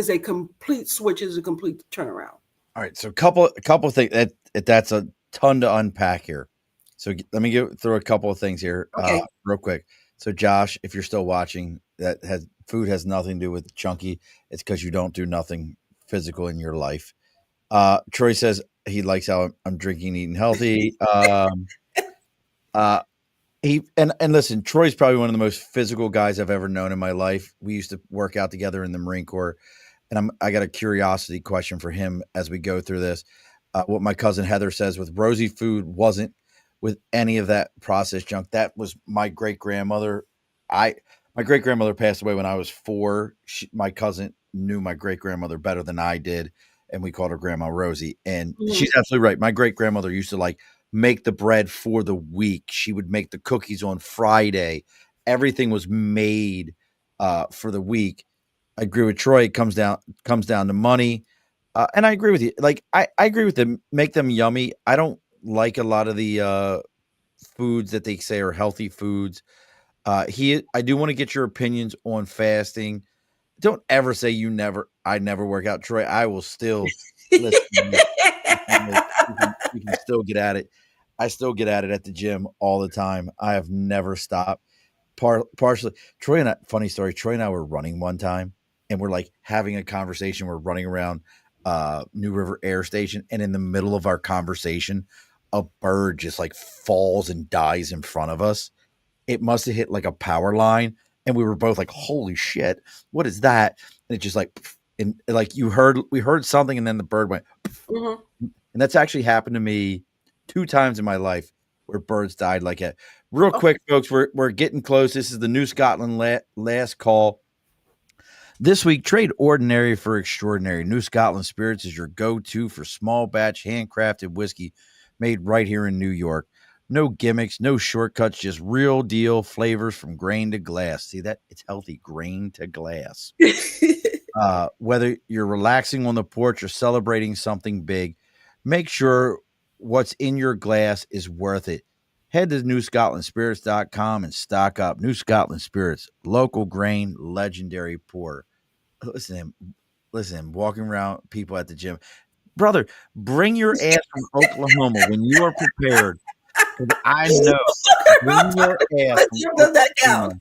a complete switch. It is a complete turnaround. All right, so a couple of things that's a ton to unpack here. So let me go through a couple of things here, Okay. real quick. So Josh, if you're still watching, food has nothing to do with chunky. It's because you don't do nothing physical in your life. Troy says he likes how I'm drinking, eating healthy. Uh, and listen, Troy's probably one of the most physical guys I've ever known in my life. We used to work out together in the Marine Corps, and I got a curiosity question for him as we go through this. What my cousin Heather says with Rosie food wasn't with any of that processed junk. That was my great grandmother. My great grandmother passed away when I was 4. My cousin knew my great grandmother better than I did, and we called her Grandma Rosie. And Mhm. she's absolutely right. My great grandmother used to like make the bread for the week. She would make the cookies on Friday. Everything was made for the week. I agree with Troy. It comes down to money, and I agree with you. Like I agree with them. Make them yummy. I don't like a lot of the foods that they say are healthy foods. I do want to get your opinions on fasting. Don't ever say I never work out, Troy. I will still listen. We can still get at it. I still get at it at the gym all the time. I have never stopped. Partially, funny story. Troy and I were running one time, and we're like having a conversation. We're running around New River Air Station, and in the middle of our conversation, a bird just like falls and dies in front of us. It must have hit like a power line, and we were both like, "Holy shit, what is that?" And it just like and like we heard something, and then the bird went, Mhm. and that's actually happened to me 2 times in my life where birds died like that. Real Oh, quick, folks, we're getting close. This is the New Scotland last call. This week, trade ordinary for extraordinary. New Scotland Spirits is your go-to for small batch handcrafted whiskey made right here in New York. No gimmicks, no shortcuts, just real deal flavors from grain to glass. See that? It's healthy, grain to glass. Whether you're relaxing on the porch or celebrating something big, make sure what's in your glass is worth it. Head to newscotlandspirits.com and stock up. New Scotland Spirits, local grain, legendary pour. Listen, listen, walking around people at the gym. Brother, bring your ass from Oklahoma when you are prepared. Because I know, bring your ass from does that count? Oklahoma.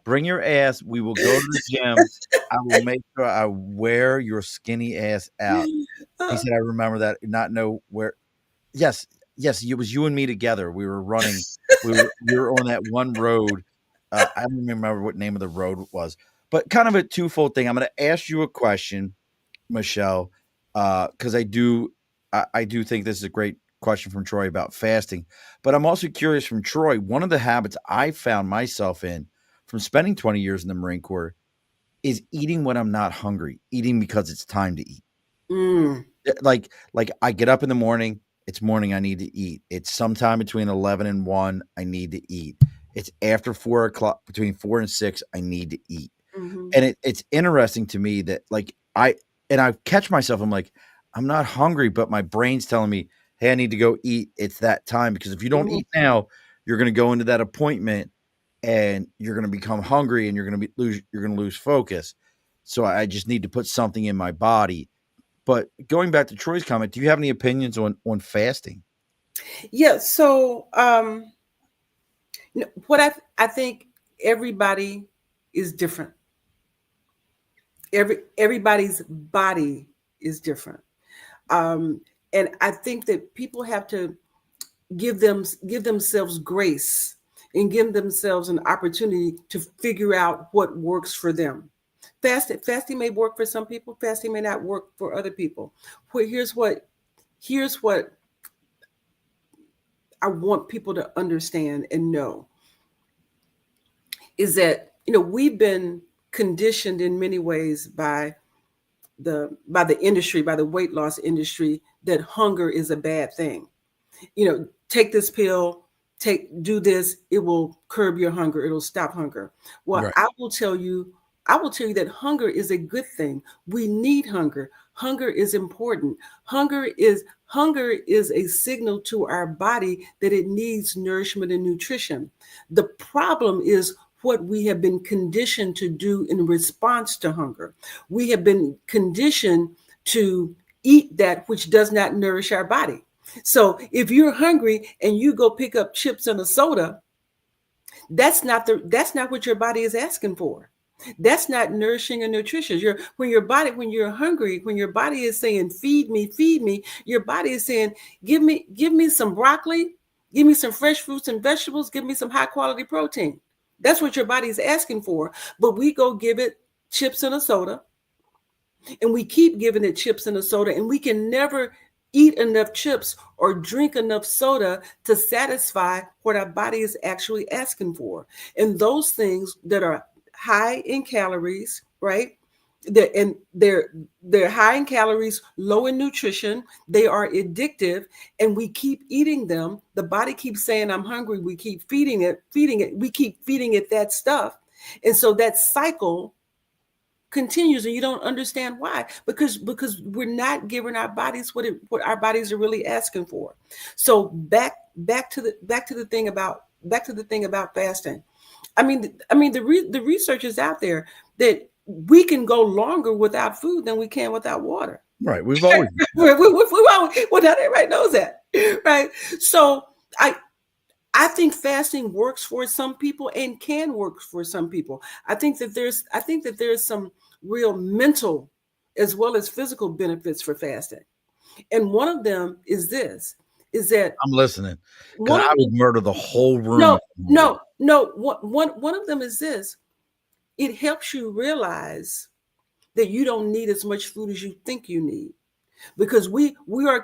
Bring your ass. We will go to the gym. I will make sure I wear your skinny ass out. He Uh, said, I remember that. Not know where. Yes, yes, it was you and me together. We were running. We were on that one road. I don't even remember what name of the road was, but kind of a twofold thing. I'm going to ask you a question, Michelle, because I do think this is a great question from Troy about fasting. But I'm also curious from Troy. One of the habits I found myself in from spending 20 years in the Marine Corps is eating when I'm not hungry, eating because it's time to eat. mm, Like I get up in the morning, it's morning, I need to eat. It's sometime between 11 and 1, I need to eat. It's after 4 o'clock, between 4 and 6, I need to eat. mhm, And it's interesting to me that like I catch myself, I'm like, I'm not hungry, but my brain's telling me, hey, I need to go eat. It's that time. Because if you don't mhm. eat now, you're gonna go into that appointment and you're gonna become hungry and you're gonna lose focus. So I just need to put something in my body. But going back to Troy's comment, do you have any opinions on fasting? Yeah. So, what I think everybody is different. Everybody's body is different, um, and I think that people have to give themselves grace and give themselves an opportunity to figure out what works for them. Fasting may work for some people. Fasting may not work for other people. Here's what I want people to understand and know is that we've been conditioned in many ways by the industry, by the weight loss industry, that hunger is a bad thing. Take this pill, do this, it will curb your hunger, it'll stop hunger. Well, Right. I will tell you that hunger is a good thing. We need hunger. Hunger is important. Hunger is a signal to our body that it needs nourishment and nutrition. The problem is what we have been conditioned to do in response to hunger. We have been conditioned to eat that which does not nourish our body. So if you're hungry and you go pick up chips and a soda, that's not what your body is asking for. That's not nourishing and nutritious. When you're hungry, when your body is saying feed me, your body is saying give me some broccoli, give me some fresh fruits and vegetables, give me some high quality protein. That's what your body is asking for. But we go give it chips and a soda, and we keep giving it chips and a soda, and we can never eat enough chips or drink enough soda to satisfy what our body is actually asking for. And those things that are high in calories, right? They're high in calories, low in nutrition. They are addictive, and we keep eating them. The body keeps saying, "I'm hungry." We keep feeding it. We keep feeding it that stuff, and so that cycle continues, and you don't understand why, because we're not giving our bodies what our bodies are really asking for. So back to the thing about fasting. The research is out there that we can go longer without food than we can without water. Right. We've always Well, not everybody knows that, right? So I I think fasting works for some people and can work for some people. I think that there's some real mental as well as physical benefits for fasting. And one of them is that I'm listening because one of I would them murder the whole room no, if I'm hungry. no, one of them is this. It helps you realize that you don't need as much food as you think you need, because we are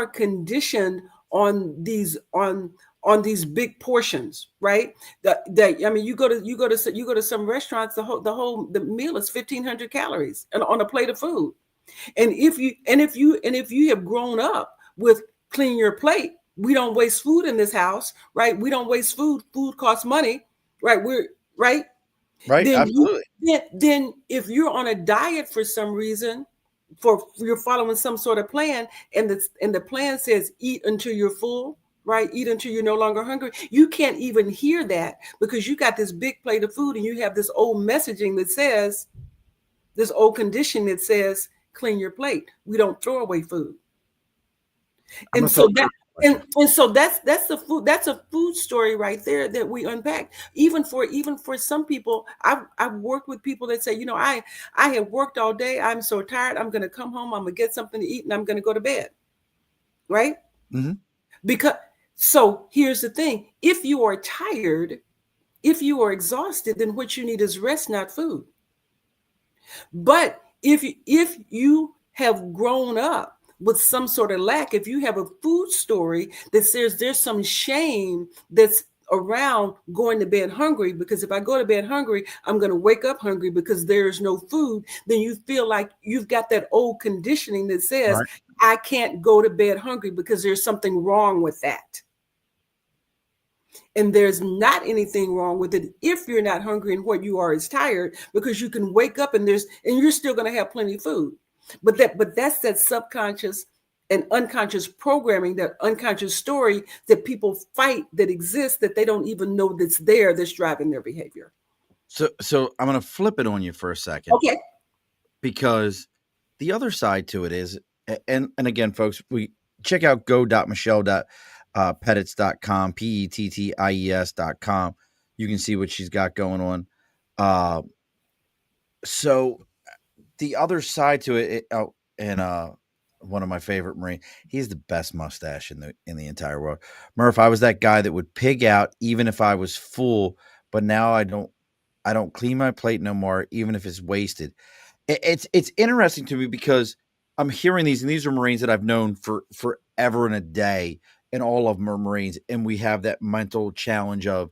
conditioned on these big portions, right? That I mean, you go to some restaurants, the meal is 1,500 calories and on a plate of food. And if you have grown up with clean your plate, we don't waste food in this house, right? We don't waste food. Food costs money, right? We're right. Right? Then you Absolutely. then if you're on a diet for some reason, for you're following some sort of plan, and the plan says eat until you're full, right? Eat until you're no longer hungry. You can't even hear that because you got this big plate of food and you have this old messaging that says, this old condition that says clean your plate. We don't throw away food. I'm And gonna throw so a that trivia question. and so that's a food story right there that we unpack. Even for some people, I've worked with people that say, I have worked all day, I'm so tired, I'm going to come home, I'm going to get something to eat, and I'm going to go to bed, right? Hmm. Because so here's the thing: if you are tired, if you are exhausted, then what you need is rest, not food. But if you have grown up with some sort of lack, if you have a food story that says there's some shame that's around going to bed hungry, because if I go to bed hungry, I'm going to wake up hungry because there's no food, then you feel like you've got that old conditioning that says, Right. I can't go to bed hungry because there's something wrong with that. And there's not anything wrong with it if you're not hungry and what you are is tired, because you can wake up and you're still going to have plenty of food. But that's that subconscious and unconscious programming, that unconscious story that people fight, that exists, that they don't even know that's there, that's driving their behavior. So I'm gonna flip it on you for a second, Okay. because the other side to it is, and again, folks, we check out go.michelle.pettis.com, petties.com. You can see what she's got going on. Uh, so the other side to it, and one of my favorite Marine, he's the best mustache in the entire world. Murph, I was that guy that would pig out even if I was full, but now I don't clean my plate no more, even if it's wasted. It's interesting to me because I'm hearing these, and these are Marines that I've known for forever and a day, and all of them are Marines, and we have that mental challenge of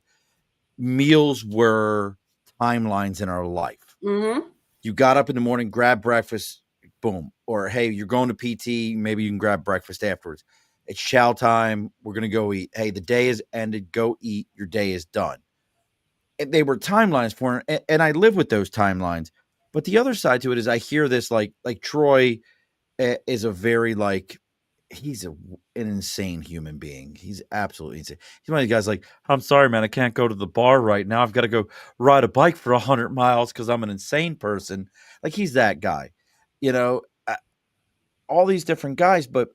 meals were timelines in our life. Mm-hmm. You got up in the morning, grab breakfast, boom. Or hey, you're going to PT, maybe you can grab breakfast afterwards. It's chow time. We're gonna go eat. Hey, the day is ended. Go eat. Your day is done. And they were timelines for her, and I live with those timelines. But the other side to it is I hear this like Troy is a very like he's an insane human being. He's absolutely insane. He's one of the guys like, I'm sorry, man, I can't go to the bar right now. I've got to go ride a bike for 100 miles because I'm an insane person. Like he's that guy, you know, all these different guys. But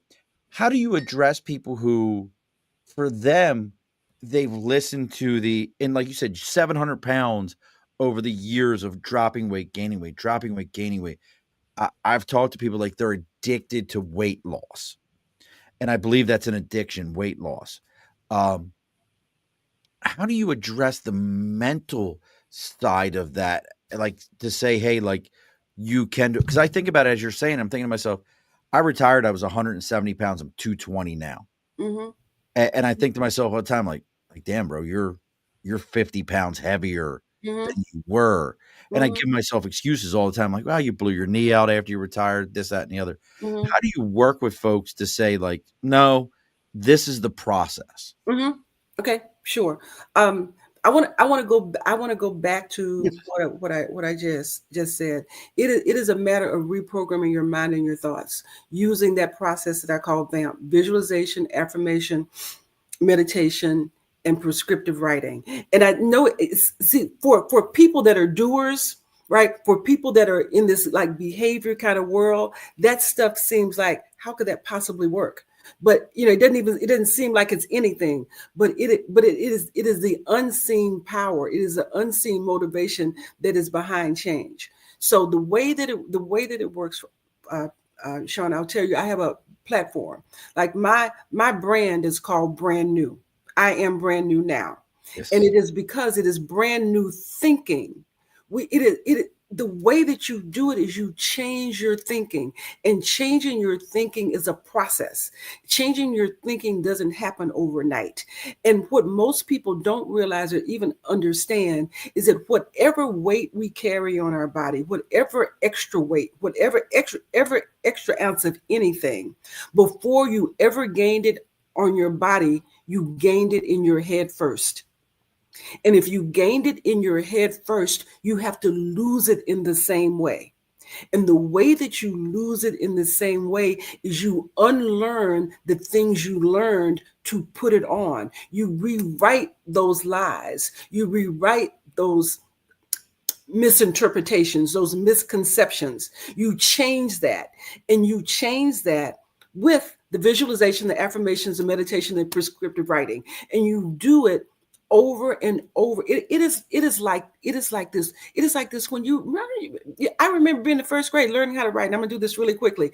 how do you address people who, for them, they've listened to and like you said, 700 pounds over the years of dropping weight, gaining weight, dropping weight, gaining weight. I've talked to people like they're addicted to weight loss, and I believe that's an addiction, weight loss. Um, how do you address the mental side of that? Like to say, hey, like you can do, because I think about it as you're saying, I'm thinking to myself, I retired, I was 170 pounds, I'm 220 now. Mm-hmm. And I think to myself all the time, like, damn, bro, you're 50 pounds heavier Mm-hmm. than you were. And I Mm-hmm. give myself excuses all the time, like, well, you blew your knee out after you retired, this, that, and the other. Mm-hmm. How do you work with folks to say, like, no, this is the process? Mm-hmm. Okay, sure. Um, I want to go back Yes. to what I just said. It is a matter of reprogramming your mind and your thoughts using that process that I call VAMP: visualization, affirmation, meditation, and prescriptive writing. And I know it's, see, for people that are doers, right? For people that are in this like behavior kind of world, that stuff seems like, how could that possibly work? But it doesn't seem like it's anything. But it is the unseen power. It is the unseen motivation that is behind change. So the way that it works, uh, Sean, I'll tell you, I have a platform. Like my brand is called Brand New. I am brand new now, and Yes. it is because it is brand new thinking. We it is it. the way that you do it is you change your thinking, and changing your thinking is a process. Changing your thinking doesn't happen overnight. And what most people don't realize or even understand is that whatever weight we carry on our body, whatever extra weight, whatever extra ounce of anything, before you ever gained it on your body, you gained it in your head first. And if you gained it in your head first, you have to lose it in the same way. And the way that you lose it in the same way is you unlearn the things you learned to put it on. You rewrite those lies. You rewrite those misinterpretations, those misconceptions. You change that, and you change that with the visualization, the affirmations, the meditation, and prescriptive writing. And you do it over and over. It is like this. It is like this when I remember being in the first grade learning how to write. And I'm gonna do this really quickly.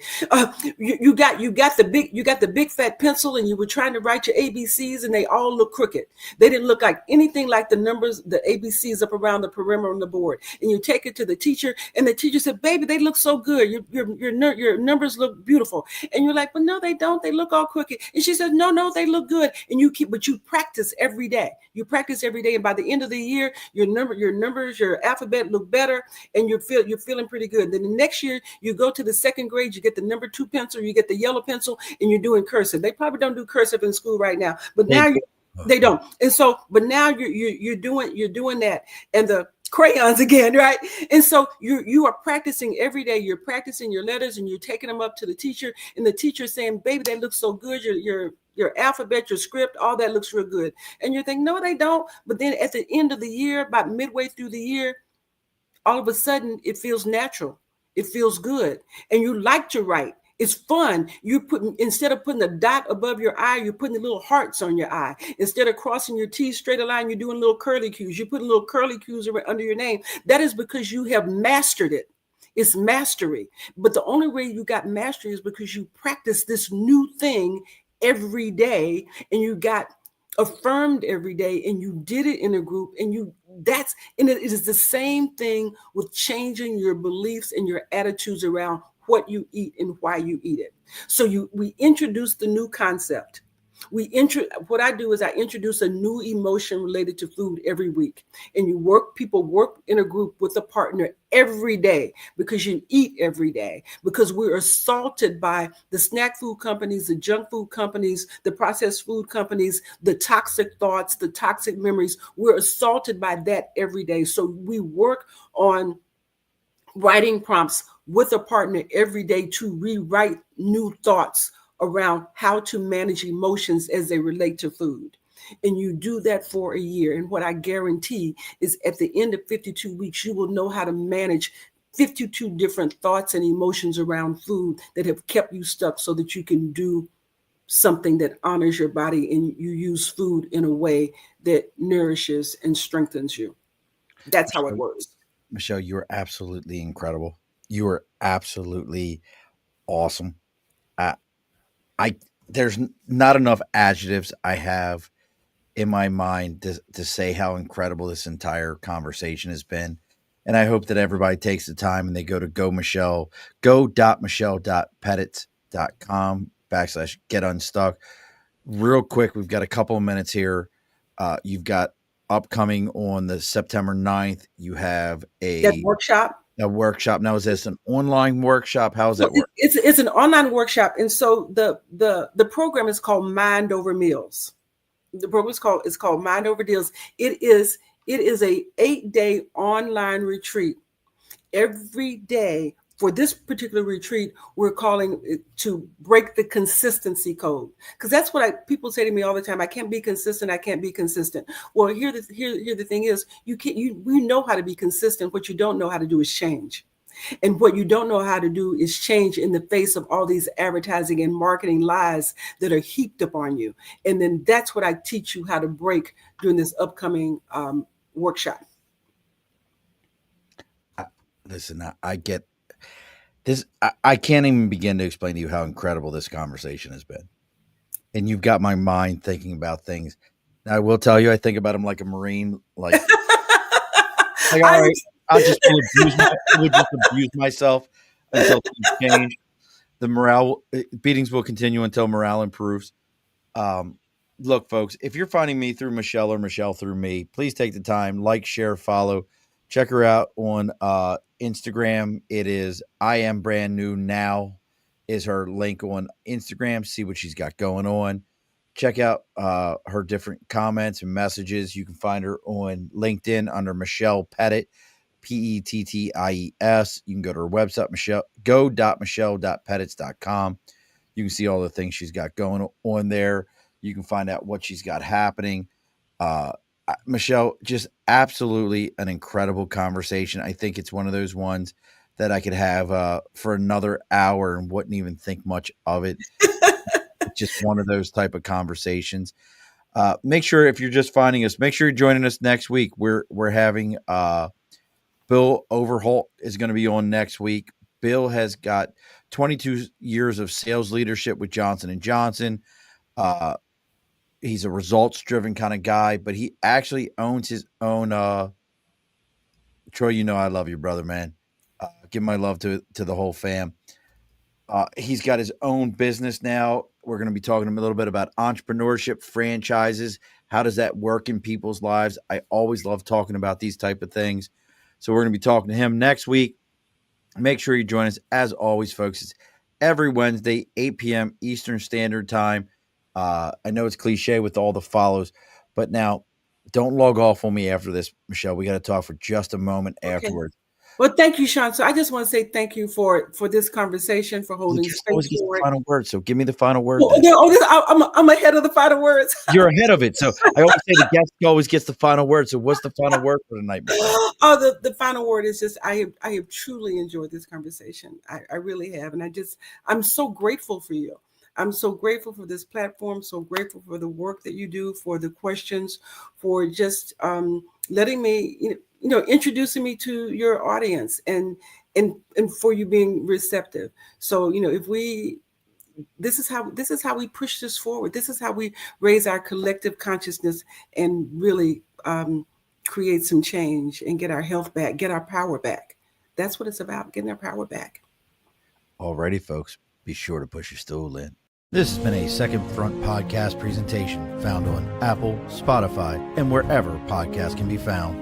You got the big fat pencil, and you were trying to write your ABCs, and they all look crooked. They didn't look like anything like the numbers, the ABCs up around the perimeter on the board. And you take it to the teacher, and the teacher said, "Baby, they look so good. Your numbers look beautiful." And you're like, "But no, they don't. They look all crooked." And she said, "No, they look good." And but you practice every day. You practice every day, and by the end of the year, your numbers, your alphabet look better, and you're feeling pretty good. Then the next year, you go to the second grade, you get the number 2 pencil, you get the yellow pencil, and you're doing cursive. They probably don't do cursive in school right now, but now they don't. And so, but now you're doing that, and the crayons again, right? And so you are practicing every day. You're practicing your letters, and you're taking them up to the teacher, and the teacher saying, "Baby, that looks so good. Your alphabet, your script, all that looks real good." And you're thinking, "No, they don't." But then at the end of the year, about midway through the year, all of a sudden it feels natural. It feels good. And you like to write. It's fun. Instead of putting a dot above your eye, you're putting the little hearts on your eye. Instead of crossing your T's straight a line, you're doing little curly cues. You're putting little curly cues under your name. That is because you have mastered it. It's mastery. But the only way you got mastery is because you practice this new thing every day, and you got affirmed every day, and you did it in a group, and it is the same thing with changing your beliefs and your attitudes around what you eat and why you eat it. So we introduce the new concept. What I do is I introduce a new emotion related to food every week. And people work in a group with a partner every day, because you eat every day, because we're assaulted by the snack food companies, the junk food companies, the processed food companies, the toxic thoughts, the toxic memories. We're assaulted by that every day. So we work on writing prompts with a partner every day to rewrite new thoughts around how to manage emotions as they relate to food. And you do that for a year. And what I guarantee is at the end of 52 weeks, you will know how to manage 52 different thoughts and emotions around food that have kept you stuck, so that you can do something that honors your body, and you use food in a way that nourishes and strengthens you. That's how it works. Michelle, you are absolutely incredible. You are absolutely awesome. I there's not enough adjectives I have in my mind to say how incredible this entire conversation has been. And I hope that everybody takes the time and they go to go.michelle.pettis.com/get unstuck. Real quick, we've got a couple of minutes here. You've got upcoming on the September 9th, you have That workshop. a workshop. Now, is this an online workshop? How does that work? It's an online workshop, and so the program is called Mind Over Meals. The program is called Mind Over Deals. It is a 8-day online retreat. Every day for this particular retreat, we're calling it to break the consistency code, because that's what people say to me all the time. I can't be consistent. I can't be consistent. Well, here the thing is, we know how to be consistent. What you don't know how to do is change. And what you don't know how to do is change in the face of all these advertising and marketing lies that are heaped upon you. And then that's what I teach you how to break during this upcoming workshop. Listen, I get this. I can't even begin to explain to you how incredible this conversation has been. And you've got my mind thinking about things. Now, I will tell you, I think about them like a Marine, like all right, I would just abuse myself until things change. The morale beatings will continue until morale improves. Um, Look, folks, if you're finding me through Michelle or Michelle through me, please take the time, like, share, follow. Check her out on Instagram. It is I am brand new now is her link on Instagram. See what she's got going on. Check out her different comments and messages. You can find her on LinkedIn under Michelle Petties, Petties. You can go to her website, go.michelle.pettis.com. You can see all the things she's got going on there. You can find out what she's got happening. Michelle, just absolutely an incredible conversation. I think it's one of those ones that I could have for another hour and wouldn't even think much of it. It's just one of those type of conversations. Make sure if you're just finding us, make sure you're joining us next week. We're having Bill Overholt is going to be on next week. Bill has got 22 years of sales leadership with Johnson & Johnson. He's a results-driven kind of guy, but he actually owns his own Troy, you know I love you, brother, man. Give my love to the whole fam. He's got his own business now. We're going to be talking a little bit about entrepreneurship, franchises. How does that work in people's lives? I always love talking about these type of things. So we're going to be talking to him next week. Make sure you join us. As always, folks, it's every Wednesday, 8 p.m. Eastern Standard Time. I know it's cliche with all the follows, but now don't log off on me after this, Michelle. We got to talk for just a moment afterwards. Well, thank you, Sean. So I just want to say thank you for this conversation, for holding space for it. Final word. So give me the final word. I'm ahead of the final words. You're ahead of it. So I always say the guest always gets the final word. So what's the final word for tonight, Michelle? Oh, the final word is just I have truly enjoyed this conversation. I really have, and I'm so grateful for you. I'm so grateful for this platform. So grateful for the work that you do, for the questions, for just letting me, introducing me to your audience, and for you being receptive. So this is how we push this forward. This is how we raise our collective consciousness and really create some change and get our health back, get our power back. That's what it's about, getting our power back. Alrighty, folks, be sure to push your stool in. This has been a Second Front podcast presentation found on Apple, Spotify, and wherever podcasts can be found.